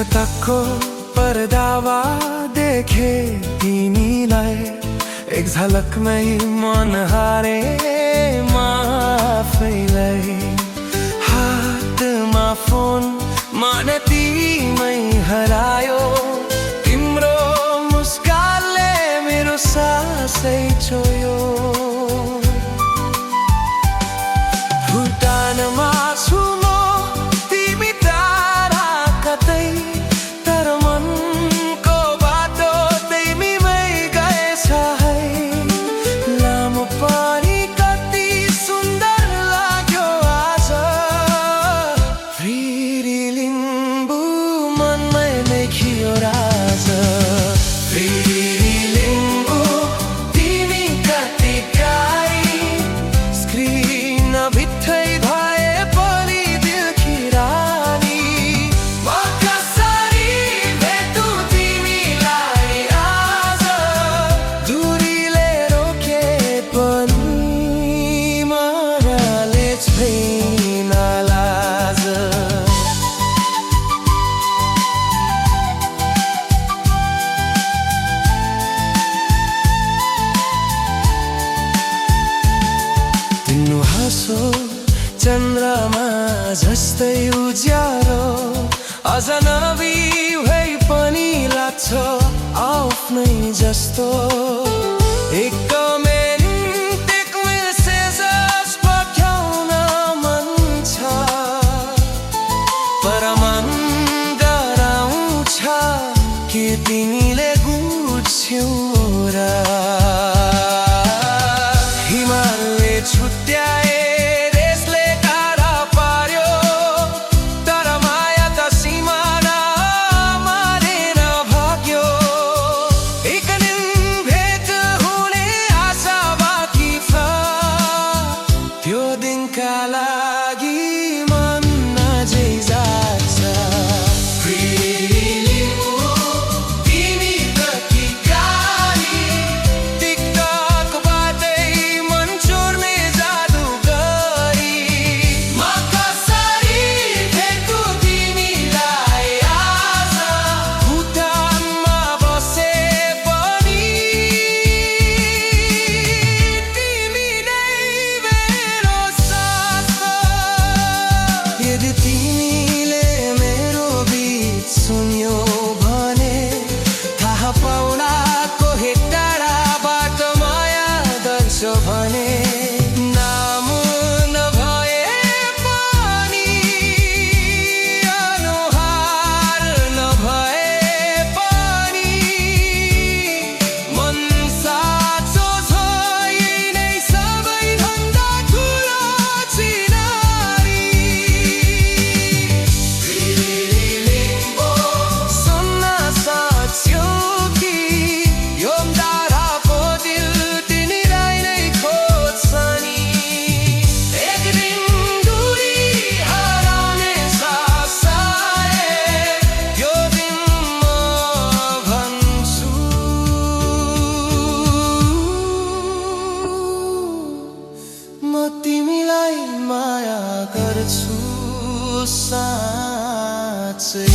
स्वच्छताको पर्दावा देखे तिमीलाई एक झलकमै मन हारे आफैलाई हातमा फोन मन तिमै हरायो तिम्रो मुस्कानले मेरो सासै छोयो भुटानमा छु म तिमी टाढा कतै तर मनको बाटो तिमीमै गएछ है लामो पनि कति सुन्दर लाग्यो आज फेरि लिम्बू मनमै देखियो राज फेरि लिम्बू तिमी कति गाई स्क्रिन भित्रै भए पनि दिलकी रानी म कसरी भेटु तिमीलाई आज दूरीले रोके पनि मनाले छैन लाज तिम्रो हाँसो चन्द्रमा जस्तै उज्यालो अजनबी भए पनि लाग्छ आफ्नै जस्तो एक कमेन्ट एक मेसेज पठाउन मन छ पर मन डराउँछ के तिमीले बुझ्यौ र हिमालले छुट्याए देशले टाढा पार्यो तर माया त सिमाना मारेर भाग्यो एक दिन भेट हुने आशा बाँकी छ त्यो दिनका लागि मन अझै जाग्छ फेरि लिम्बू तिमी कति गाई टिकटकबाटै मन चोर्ने जादुगरी म कसरी भेटु तिमीलाई आज भुटानमा बसे पनि तिमी नै मेरो साथ यदि तिमीले मेरो बीच सुन्यौ भने थाहा पाउला कोही टाढाबाट माया गर्छ भने नाम नभए पनि अनुहार नभए पनि मन साँचो छ यही नै सबैभन्दा ठुलो चिनारी सुन्न सक्छौ कि यो ताराको दिल तिनीलाई नै खोज्छ नि एक दिन दूरी हराउने सायद यो दिन म भन्छु म तिमीलाई माया गर्छु साँच्चै